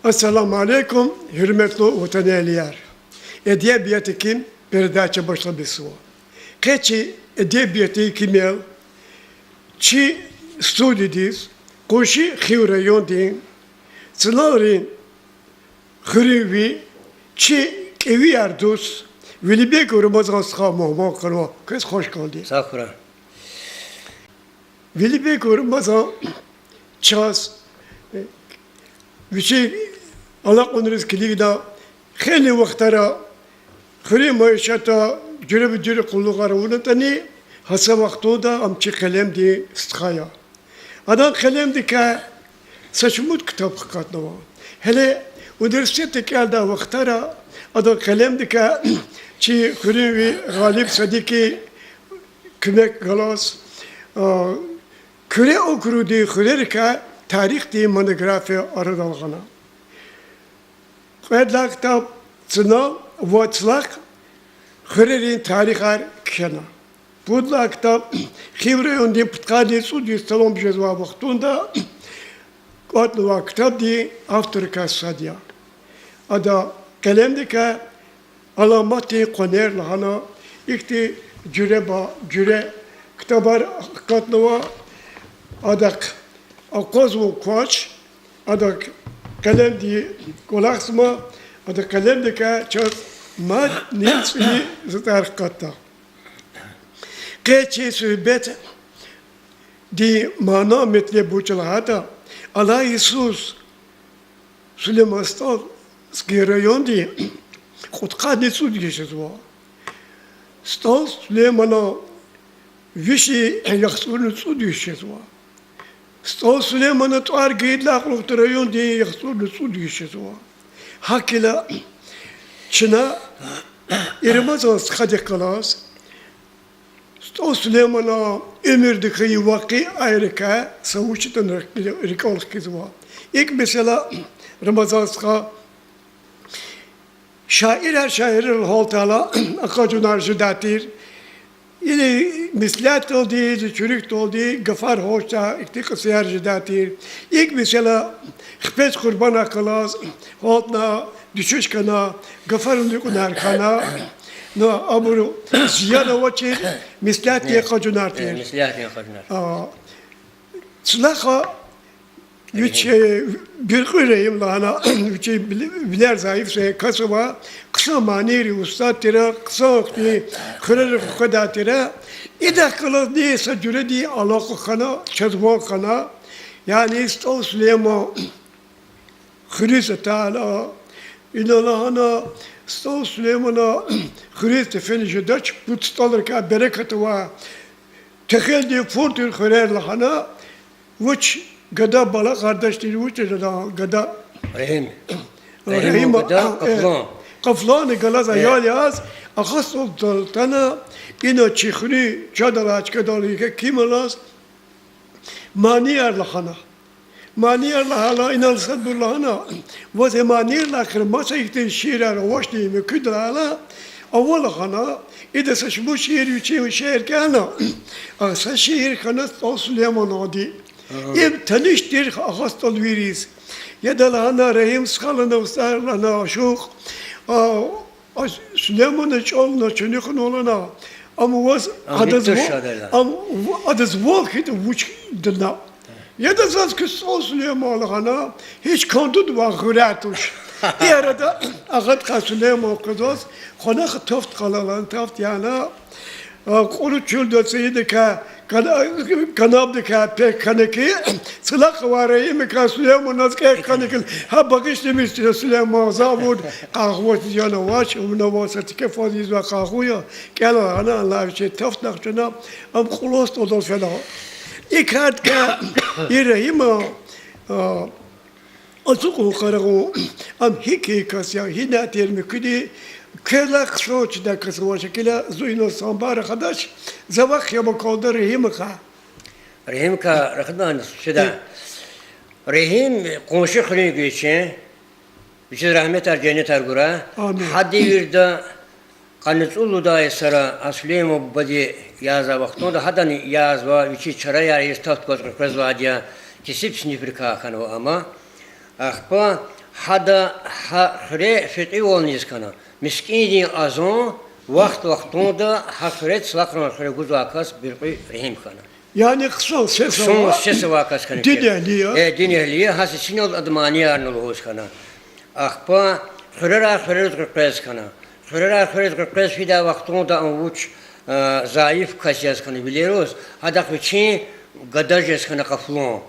Esselamu Aleyküm, hürmetli vatandaşlar. Edebiyatı kim? Передача başla bir su. Keçi edebiyatı kimel, çi stüdiydiz, koşu xivrayon din, sınavrin xrivi, çi evi yardus, Vilibek Ramazan sıkama kırma, kız hoş geldin. Sağ ol. Vilibek Ramazan çaz, Vişi Allah onuruz kilida, xeli vaktara, xri maişata, cüre kulluğara unutani, hasa vaktoda amçı kalem di stkaya. Adam kalem di ka saçmut kitap katnava. Hele üniversitedeki alda vaktara, adam kalem di ka çi xri ve Galip Sadiki kümek galas, küre okuru di xri ka tarih di monografi aradalgana. Vedla kitap sınav vaçlak xririn tarihar kena. Budla kitap xivreyon di ptkadi su di salom jezva vaktunda Atlıva kitap di Afrika Sadya. Ada kalem ka alamati koner lahana ikti cüre kitabar katlıva adak Akozmu koç, adak kalem di kolaksma, adak kalem di ka çöz mad nilsini zatar katta. Keçi sübet di mana metle buçalahata, Allah Isus Süleyman Stav skirayon di kutkadi sud geçizwa. Stav Süleyman'a vişi yaksulun sud geçizwa. Stav Süleyman'a tuar geyidla kuluktırayon diye yaksulun sud geçizwa. Hakila Çin'a irmazan sıkacak kalas. Stav Süleyman'a emirdeki vaki ayrıka savuçtan rikalık kizwa. İlk mesela Ramazan sıka şair haltala akacunar jüdatir. İli mislat oldu, çürük oldu, gafar hoşta, iktikasiyar jüdatir. İlk mesela hıpet kurbana kalas, haltna, düşüş kana, gafarın dikunar kana. No, aburu ziyada vaçir mislat diye akacunar tir. Mislat diye akacunar. Sılaha üç bir kırayım lana üç biler zayıf şey kasaba kısa maniri usta tira kısa okti kırır kada tira idakalı diye sacüre diye alaka kana çazma kana yani isto Süleyman Hristo Teala inalahana isto Süleyman'a Hristo fenişe daç putstalar ka bereketi var tehel diye fortur kırar lahana uç Gada bala kardeşleri uçtu da gada. Rahim gada kaflan. Kaflan galaza yal yaz. Akhas oldu tana ina çikhri çadalaç kadalike kimalas maniyar lahana. Maniyar lahana inal sadurlahana. Ve zemaniyar lahana masa ihte şiirar hoşti mi küdrala. Avval lahana ida saçbu şiir yüçe şiir kana. Asa şiir kana Süleyman adi. İb tanıştır hastal viriz. Ya da lahana rahim skalana ustarlana aşuk. Süleyman'ın çoğuluna çönükün olana. Ama was adas walk vuç dına. Ya da zaz ki Süleyman lahana hiç kandı var güratuş. Yarada agat Süleyman kızız. Konak toft kalalan toft yana. Konu çölde seydi ka kanabdı ka pek kaneki sılak varayı mı ka Süleyman nazke kaneki ha bakış demişti Süleyman zavud kahvot yana vaç ona vasat ke fadiz ve kahvoya gel ana Allah şey tafnak cana am kulost odal fena ikat ka irayma azıku karago am hiki kasya hina termi kidi Kela ksoç da ksoç kela zuyno sambar arkadaş zavak ya bakaldı Rahimka. Rahimka rakdan şeda. Rahim komşu xri geçin. Bizi rahmet er cennet er gura. Hadi yurda قنص الله دای سرا اسلیم و بدی یازا وقتون ده هدنی یازوا ویچی چرا یاری استفت کس قرض وادیا کسب سنیفرکا کنه اما اخبا هدا خره فقی ولنیز کنه مسکینی ازون وقتون ده خره سلاخن خره گذاکس بیرقی رحم کنه Yani kısa ses son var. ses vakas kanı. Din ehliye. Din ehliye hası sinol admani arnul hoş kanı. Akpa xırara qırqız kanı. Xırara qırqız fida vaxtunda anvuç zayıf kasiyas kanı biliyoruz. Hadak için gadaj kanı qaflon.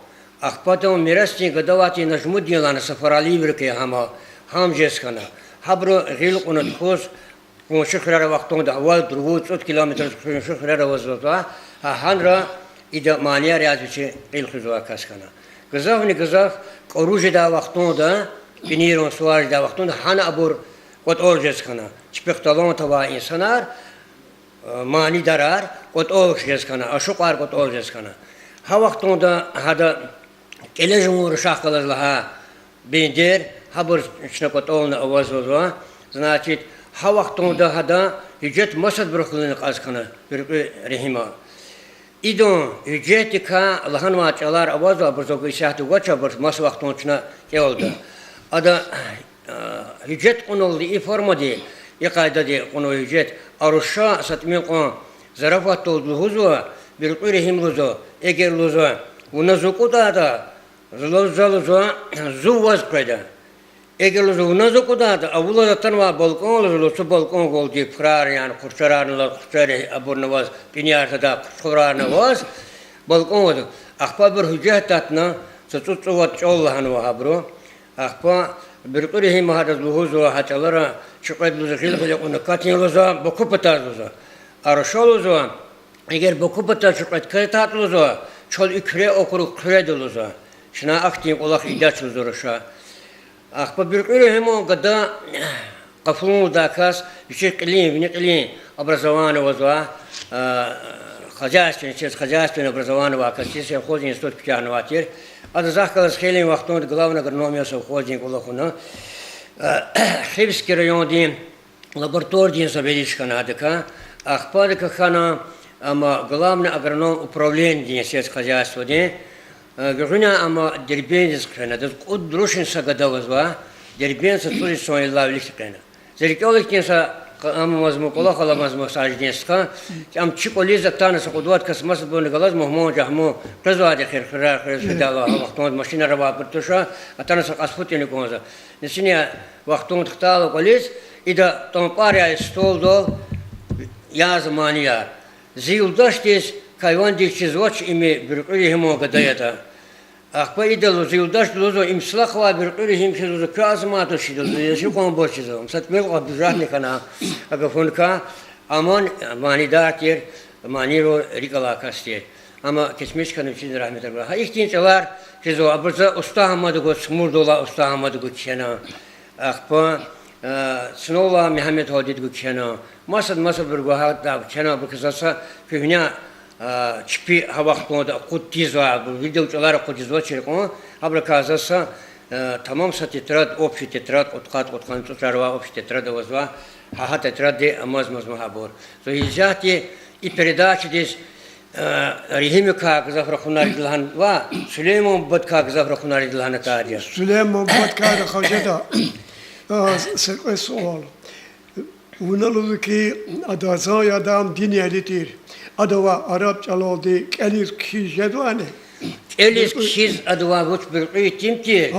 Akpa da mirasti gadavati najmud yalan safarali birke hama hamjes kanı. Habro gil qunut khos qonşu xırara vaxtunda awal durvut 4 kilometr qonşu xırara vazvata ha hanra İda maniye riyazıçı ilk vakas kana. Gızaf ni gızaf oruç da vaktunda biniron suar da vaktunda han abur ot oljes kana. Çıpıktalon tava insanlar mani darar ot oljes kana. Aşukar ot oljes kana. Ha vaktunda hada kelejun uğraşakalarla ha bindir habur şnakot olna avaz olwa. Значит ha vaktunda hada hicret masad bırakılını qaz kana. Bir rehima. İdon ücretika Allah'ın vaatçalar avazla burzok işahtı goça burs mas vaxtınçına geldi. Ada ücret konuldu iformadı. Yaqayda de konu ücret aruşa satmin kon zarafat oldu huzu bir rehim luzu eger luzu ona zukuda da zuluzu zuvaz kayda. Eger luzu ona zukuda da avula tanva balkon luzu balkon goldi frar yani kurçaranlar kurçarı aburnavaz pinyarda da kurçaranavaz balkon oldu. Akpa bir hücret tatna tutsuvat çollahan vahabro. Akpa bir rehim hada luzu haçalara çıkad luzu khil onu katin luzu bokupatar luzu. Arşol luzu eğer bokupatar çıkad kaytat luzu çol ikre okuru kre luzu. Şuna aktin olak idaç luzu rşa. Akpa bir rehim o gada qaflun dakas bişekli binekli образование возва хозяйственный через хозяйственное образование вакасис совхозный институт пятианватер а до захкала с хелем вахтон главная агрономия совхозник улахуна Хибский район дин лаборатория дин соберичка надека ахпадика хана ама главный агроном управление дин сельского хозяйства дин грюня ама дербенец крена да куд друшин сагада возва дербенец тури сони лавлик крена зеркалик динса ама мазму кола хала мазму саждинска ам чиколи зактана сакудват касмас бон галаз мохмон жахмо prezvade khirkhira khirsidala вахтон машина рава портуша атана сакаспутини конза несиня вахтон тхтала колис ида том паря столдо я замания зилдаштис кайванди чизвоч ими бирқирихимо гадаята Akpa idalo zildaş lozo imslakwa bir qirihim shizo kazmato shido yeşil kon boşizo satmel abdurrahman kana agafonka aman manidatir maniro rikala kastir ama geçmiş kanı için rahmet Allah ha ihtiyaçlar shizo abrza usta hamadı go smurdola usta hamadı go chena akpa snola Muhammed Hodid go chena masad bir go hatta chena bu kızasa fühnya çipi havaqtonda qutizva bu videoçalar qutizva çirqon abrakazasa tamam satitrat общий тетрад отқан тутрарва общий тетрад возва ха тетрад де амаз маhabor so izati и передачи здесь Rehimika gazafrakhunari dilhan va Süleyman Badka gazafrakhunari dilhan taadiya Süleyman Badka da khajada se sual unalu ki adaza adam diniyelidir Adava Arap çaloldu elis kişedvane. Elis kişiz adava vuç bir itim ki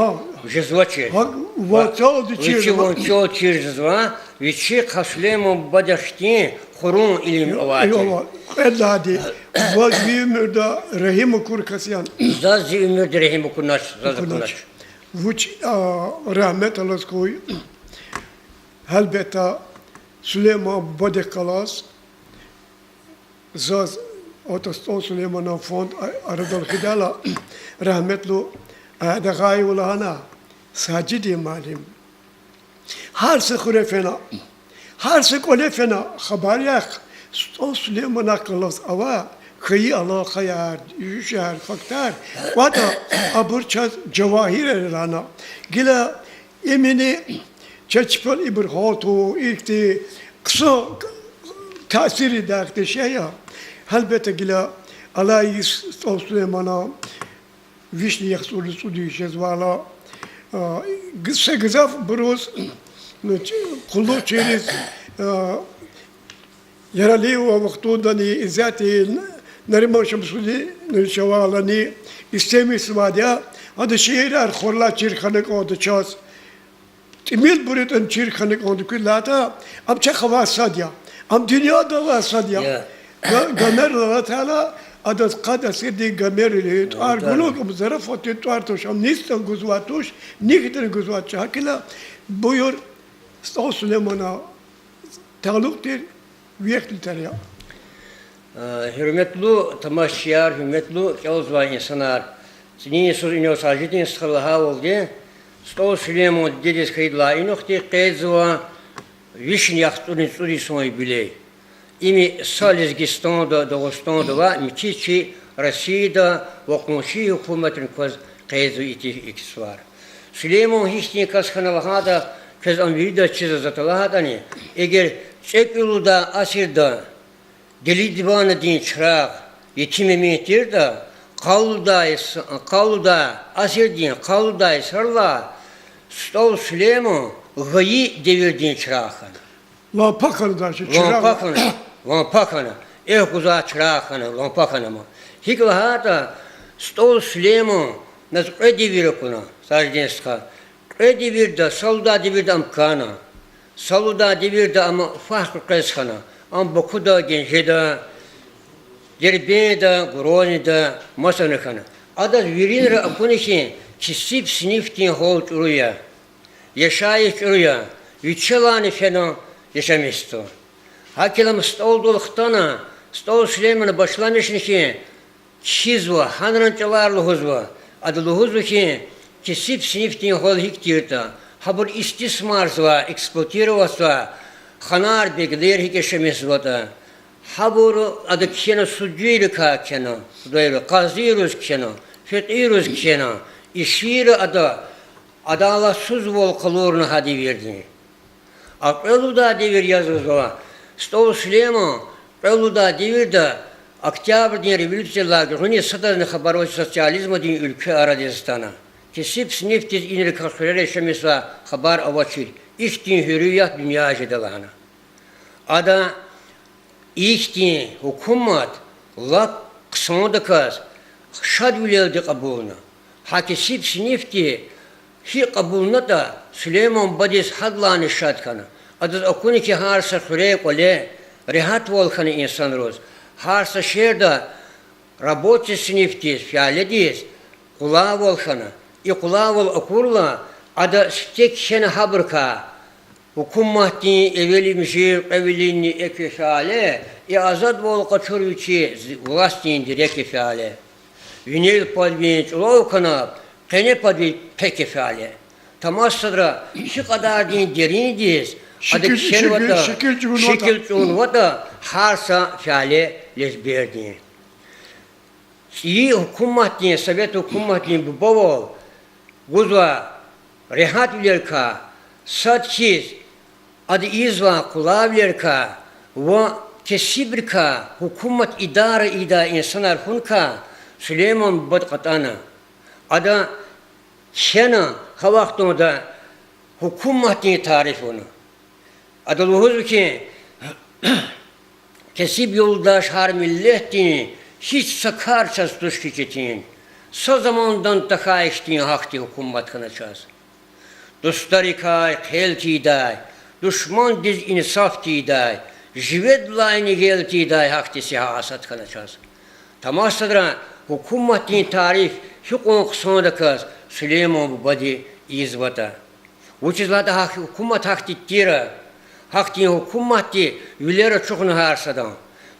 jezvaçı. Vaçoldu çir. Viçi vaçol çirzva, viçi kaslemo badaşti xurun ilim avati. Elladi. Vazi ömürde rahim kurkasyan. Zazi ömürde rahim kurnaş, zazi kurnaş. Vuç rahmet Allah koy. Elbette Süleyman Badekalas Zaz Otoston Süleyman'a fond aradal khidala rahmetlu adagay ulana sajidi malim har se khurefena har se kolefena khabar yak o Süleyman'a kalas ava kıyı Allah khayar yüşer faktar vada aburça cevahir elana gila emini çeçpel ibr hatu ilkti kısa tasiri dağıtı şey ya. Elbette gila alayı Süleyman'a vişni yaksulu su diyeceğiz valla. Gızaf buruz kullu çeriz yaralı o vaktunda ni izati nariman şamsuli şavala ni istemis vadya adı şehirler korla çirkanik oldu çaz timil buratan çirkanik oldu küllata am çakava sadya am dünyada var sadya gamer Allah Teala adas kada sedi gamerili argulo kum zarafat tuartoş am nistan guzvatoş nikten guzvat çakila buyur Süleyman'a taluktir viyeklidir ya. Hürmetli tamaşçılar, hürmetli kağızva insanlar. Senin söz iniyor sacidin sıkılaha oldu. Süleyman dediğiniz kayıtla inokti kayıtzva vişin yaktırın suri soy bile. İmi Salizgistan'da, Dağıstan'da var, müthişçi Rusya'da ve komşu hükümetin kayıtzı ikisi var. Süleyman hiç ne kaskanalığa da kez anvida çize zatılaha da ne? Eğer çekuluda asirda deli divanı din çırak yetim emektir da kavluda asir din kavluda sarla stol Süleyman gayı devirdiğin çırakın. Lampakanı da şu çırak. Lampakanı. Kuza çırakın lampakanı mı? Hikla da stol Süleyman nasıl ödevir kuna sadece sıkar. Ödevirde saluda devirde amkana. Saluda devirde ama farklı kızkana. Am bokuda gençede derbede Grozny'de masanıkana. Adas virinre akunişin kisip siniftin holt uruya. Yaşayış uruya. Yüçelani fena yaşamıştı. Hakilam stol dolukhtana stol Süleyman'ı başlamışın ki çizva hanrançalarlı huzva. Adı huzva ki kisip siniftin hol hiktirta. Habur istismarsa, eksploatirovat Хаnar bekler hikeşemizvada. Habur adı kena sucuyla kena, duyru kaziruz kena, fetiruz kena. İşiri adı adalatsız volkalarını hadi verdi. Akreluda devir yazızva. Stol Süleyman, Akreluda devir de Oktyabr din revolüsyalar günü satarını haber sosyalizma din ülke Aradistan'a. Kesip siniftiz inir kalkıları yaşamışsa haber avaçır. İştin hürriyet dünya jedalana. Ada iştin hükümet lak kısmında kaz şad vileldi kabuluna. Ha kesip sinifti hi kabuluna da Süleyman badis hadlanı şad kana. Adı okunu ki harsa hürriyet ole rehat volkanı insan roz. Harsa şehirde rabotçı siniftiz, fiyalediz, kulağı volkanı. İkulağı vol okurla ada stek şene haberka. Hükümetin evveli mişir, evvelini ekefale, azad vol kaçırıcı vlastin direk efale. Vinil padvinç, ulavkana, kene padvinç pek efale. Tamassadra, şu kadar din derindiz, adı şekil cunvata, harsa fiale lezberdin. İyi hükümetin, Sovyet hükümetin bu bavul, guzva, rehat bilerka, sadkiz, adı izva kulavlerka, ve kesibirka, hükümet idare insanlar hunka, Süleyman badkatana, adı şena, havaktımda hükümetin tarifunu. Adı luhuzu ki, kesib yoldaş har milletini, hiç sakarças düşküçetin, so zamandan taka iştin hakti hükümet kınacağız. Dostlarika helti day, düşman diz insaf tiday, jivedlayni gelti day hakti siyasat kınacağız. Tamasadra hükümetin tarif hüküm kısmında kız Süleyman bu badi izvata. Uçizlada hükümet hakti tira, hakti hükümeti yüleri çokunu harsadan.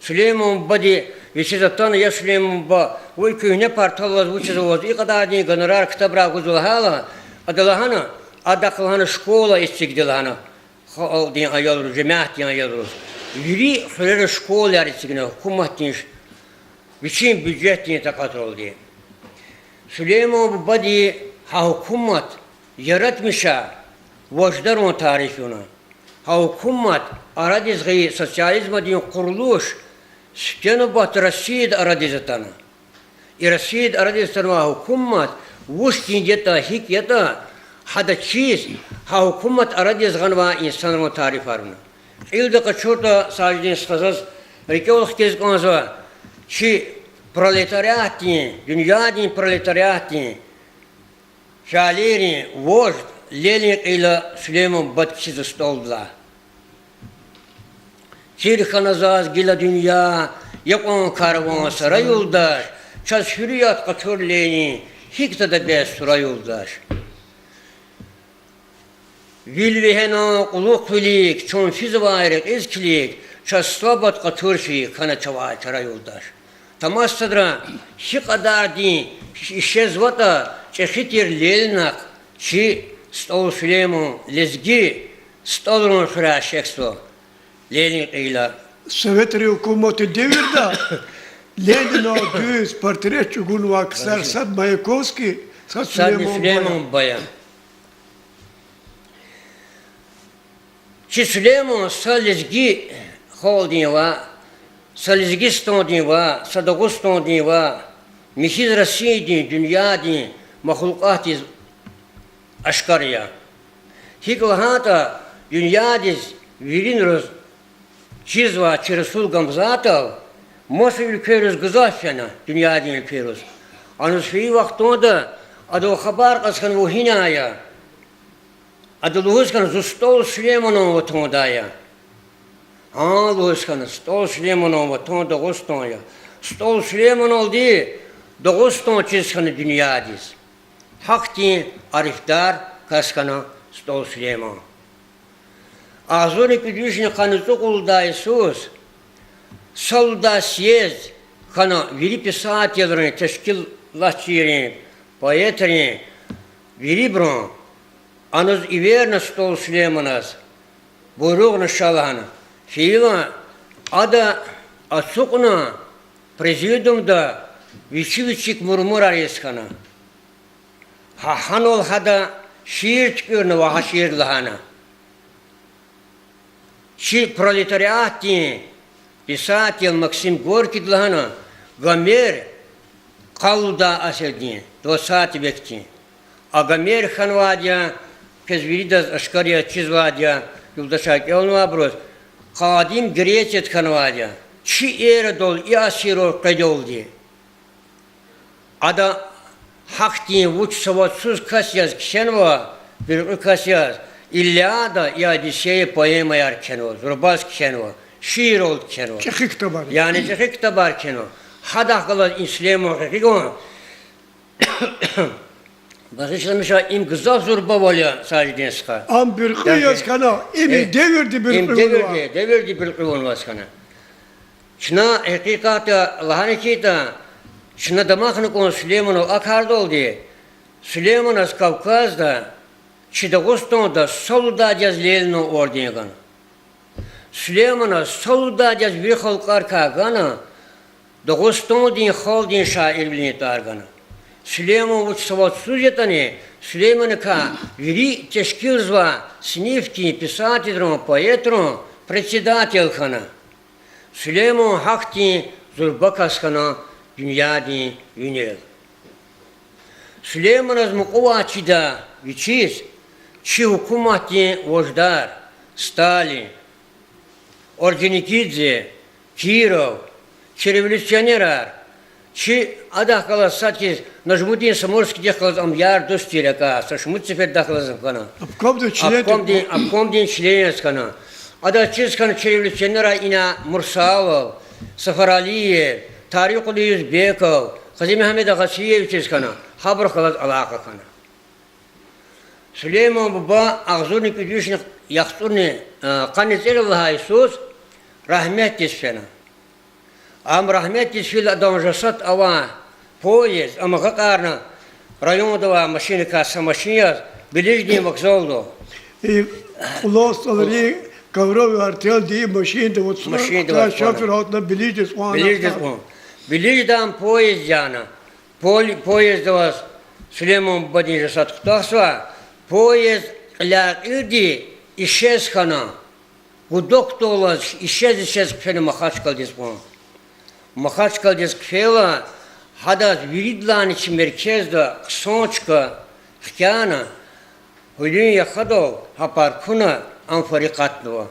Süleyman badi Vişizattan ya Süleyman ba, bu köyüne partalaz uçizavaz, i kadar din ganarar kitabra guzulhala, adalahana, adakılhana şkola istigdilhana, din ayalur, cemaat din ayalur. Yürü sürere şkolar istigdilhana, hükümet din, biçim bücret din takat oldu. Süleyman bu badi ha hükümet yaratmışa, vajdarın tarifuna. ha hukumat aradizgi sosyalizma din kuruluş skenu bat Rasid aradizatana. Rasid aradizatana hukumat wuş din yeta hik yeta hada çiz ha hukumat aradizganva insanın tarif arına. İlde kaçurda sadece skazaz rikevlik kez kanza çi proletariat din, dünya din proletariat din şairi, vojt, Lenin ile Süleyman Batkişi stoldular. Çirkanazaz gila dünya, yakon karvan saray yoldaş, çaz hürriyat kaçır Lenin, hiktada bes suray yoldaş. Vilvihena kuluk filik, çon fiz vayrek izkilik, çaz slabat kaçır şey, kana çava çara yoldaş. Tamasadra, şi kadar din, şezvata, çeşitir Lelinak, çi stol Süleyman, lezgi, stolun şura şeksto, Lenin ile. Sovetri hukumeti devirde Lenin'e düz portre çugun vaksar Sad Mayakovski, Sad Süleyman Bayan. Çi Süleyman sa lezgi holdin va, sa lezgi stondin va, sa dagustondin va, mihiz rasidin, dünya din, mahlukat iz aşkarya. Hik vahata dünya diz virin roz çizva çiresul gamzatav, mosu ülkeriz gızafyana, dünya din ülkeriz. Anus fi vaktonda adı o haber kaskan o hinaya, adı luhuskan zustol Süleyman'ın vatondaya. Luhuskan stol Süleyman'ın vatonda gostonya. Stol Süleyman oldu, doğuston çizkanı dünya diz. Hak din arifdar kaskana stol Süleyman. Azori küdüşünü kanıtı kulda Isus, solda siyez kana viri saat yadırını teşkil lahçirini, poetrini, viri bron, anız iverna stol Süleymanaz, buyruğunu şalahana, fiila ada asukna prezidiumda viçi murmur arayeskana. Hanol hada şiir çıkıyor vaha şiir lahana. Çi proletariat din, pisatelь Максим Горький lahana, Gomer kalda asel din, 20 vek din. A Gomer hanvadya, kezviridas aşkarya çizvadya, yuldaşak elnva bros, kadim Greçet hanvadya, çi eredol iasiro kadoldi. Ada hak din vuç savatsız kasyaz kişenva, bir kasyaz, İlyada ya Odisseya poema yar keno, Zurbaz keno, şiir ol keno. Çekik tabar. Yani çekik tabar keno. Hadak kalan İslam'ı hakikaten. Bazımışa im güzel zurba volya sadece ska. Am bir kıyas kana, imi devirdi bir kıyas. Devirdi bir kıyas kana. Şuna hakikata Allah'ın kita, şuna damakını konu Süleyman'ı akarda oldu. Süleyman az Kavkaz'da Çidagoston'da soludacağız Lenin'in ordine. Süleyman'a soludacağız bir halkar kagana, Dagoston din hal din şair bilini targana. Süleyman uç savatsız yetani, Süleyman'a ka viri teşkil zva, snifki, pisatelь, поэт, председатель хана. Süleyman hak din zurbakas kana, dünya din yünel. Süleyman az mukuvaçida, viçiz, çi hukumatı vojдар, Stalin, Orджоникидзе, Kirov, çi revолюционерар, çi adah kalas satkiz, Najmuddin Samorski dehkalas amyar dostireka, saşmut sefer dahkalasın kana. Apkom din çilenes kana. Adah çiz kana çi revолюционера ina Mursalov, Safaraliyev, Tariq-ul Yüzbekov, Qazi Mehmed Ağasiyev çiz kana. Haber kalas alaka kana. Süleyman baba ağzını küdüşünü yaktırını kanıtır Allah'a Isus rahmet disfena. Am rahmet disfil adam jasat ava poyez ama kakarna rayonda va maşini kasa maşiniyaz bilirdiğim vokzoldu. Ulos alırı kavrov artel diye maşinde otsuna şoför altına bilirdiz o ana. Bilirdiz o. Bilirdim poyez yana. Poyez da var Süleyman badin jasat kutahsva. Поезд лягиди исчез хана, Gudok da ola, işez kfeli mahaç kaldız bu. Mahaç kaldız kfela, hadaz viridlan için merkezde sonçka, hkana, hülün yakadov, haparkuna, anfarikatlıva.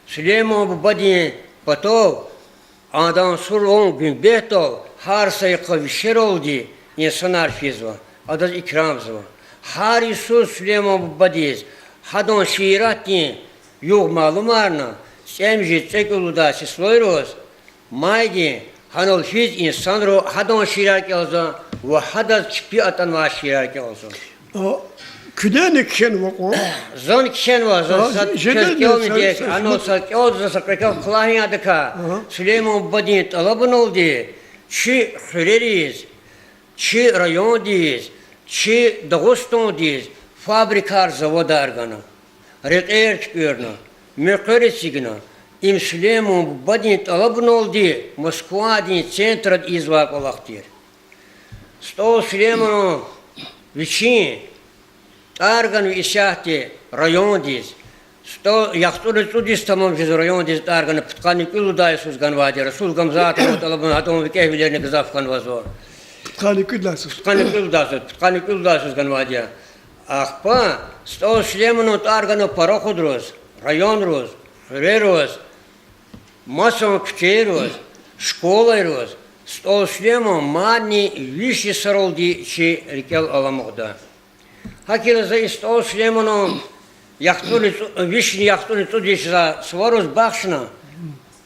Süleyman bu badiyen batov, adan sur 10 gün behtov, har sayıqa vişer oldu, insan arfizva, adaz ikram zva. Har Yusuf Süleyman bu badiyiz, hadon şiirat diyen, yok malum arna, semjit çekuluda sisloyroz, maydi, hanol fiz insan ro, hadon şiirat olsa, ve hadaz çipi atan va şiirat olsa. O küdeni kişen vako. Zon kişen var, zon sat çözkev mi diyek, hanol sat olsa sakrekev kulahin adıka, Süleyman bu badiyen talabın oldu, çi hüreriyiz, çi rayon diyiz, çi Dağıstan diyiz, fabrikar zavodargana, reqer çıkıyorna, mekere signa, im Süleyman bu badiyen talabın oldu, Moskva diyen centrat izvak olak diyer. Sto Süleyman'ın viçin, Targan ve işahti rayon diyiz. Sto yakturu tudis tamam jiz rayon diyiz, targanı pıtkanı külü dahi suzgan vadir, suzgam zaten o talabın hatamı ve kehvilerini gızafkan vazor. Kani küdlasız. Pıtkanı külü dahi suzgan vadir. Akpa, sto Süleyman'ın targanı para kudroz, rayon roz, hüre roz, mason küçeği roz, şkola roz. Sto Süleyman mani vişi sarıldı çi rikel alamıqda. Hakilasa isto Süleyman'ın vişni yaktuni tudişra svaroz bakşına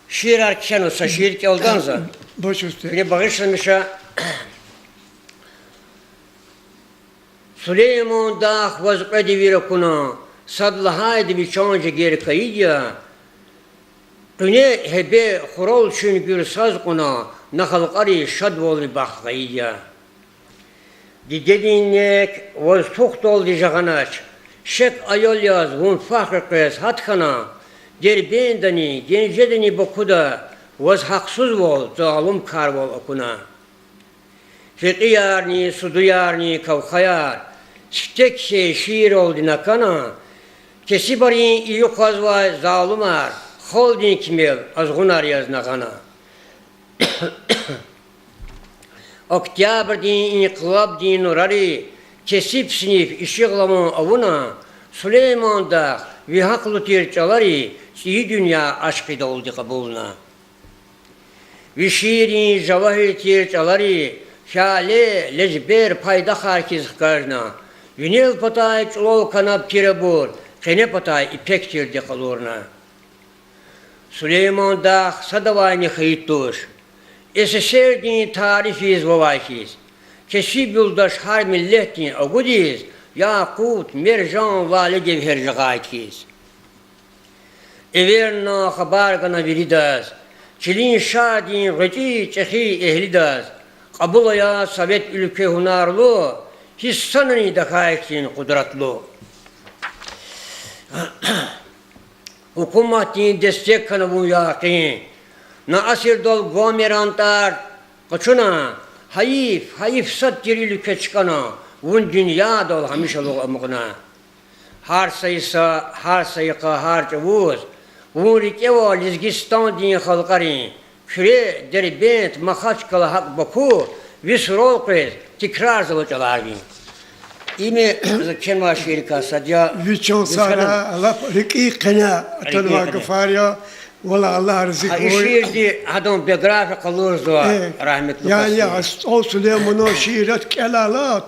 şiir arkişen olsa şiir ki oldanza. Baş üstü. Beni bağışlamışa Süleyman dağ vazıqredi virakuna sadlahaydı bir çoğunca geri kayıdya Qine hebe xurol çün gür saz kuna nahalqari şadvoli bax kayıdya Dedinek vaz çok doldu jağanaç şek ayol yaz vun fahr qes hatkana derbendani genjedani bakuda vaz haksız vol zalim kar vol okuna Fekiyarni suduyarni kavkhayar Ştek şey şiir oldu nakana Kesibarin iyi kazva zalumar Holdin kimel azgunar yaz nakana Oktyabr din inkılab din urari Kesip sinif işiğlamın avuna Süleyman da vihaklı tirçaları Siyi dünya aşkıda oldu kabuluna Vişirin javahir tirçaları Şale lezber payda harkiz karna Yunel patay çulov kanap tirebur Kene patay ipek tirdi kalurna Süleyman da sadavayni khayittuş SSR din tarifiz vavakiz Kesib yoldaş har millet din agudiz Yakut mercan vali devher jagaykiz Everna habar kana viridaz Çilin şadin gıcı çehi ehlidaz Kabulaya Sovet ülke hunarlı Hissanını dakaykin kudratlı Hukumatin destek kanı bu yakin Na asir dol gomerantar Kaçuna Hayif sat geri ülke çıkana Vun dünya dol hamişalı amıgına Har sayısa har sayıqa har çavuz Vun rikevo Lizgistan din halkarin Küre derbent mahaç kala hak baku Visrol kız tekrar zıvıcalar bin İmi kenva şirika sadya Viçon sara Allah riki kena tanva gıfarya Valla Allah rızık oy şiirdi adam biyografi kalırdı rahmetli yani o Süleyman'ın şiirat kelalat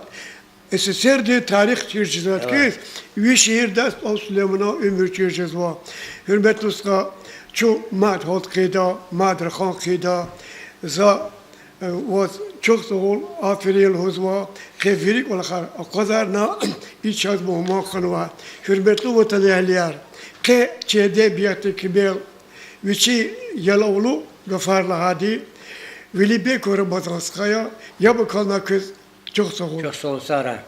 SSR'de tarih çirçizat ki ve şiirde o Süleyman'ın ömür çirçiz var hürmetli usta çok mad hot kida mad rakhan kida za و çok sağ ol aferin huzva xefirik ola khar qadar na iç az bu ma kanwa hürmetli vatandaşlar ke çede biyatı kibel viçi yalavlu gafarla hadi veli bekor bazanskaya ya bakalına kız çok sağ ol çok sağ ol Sara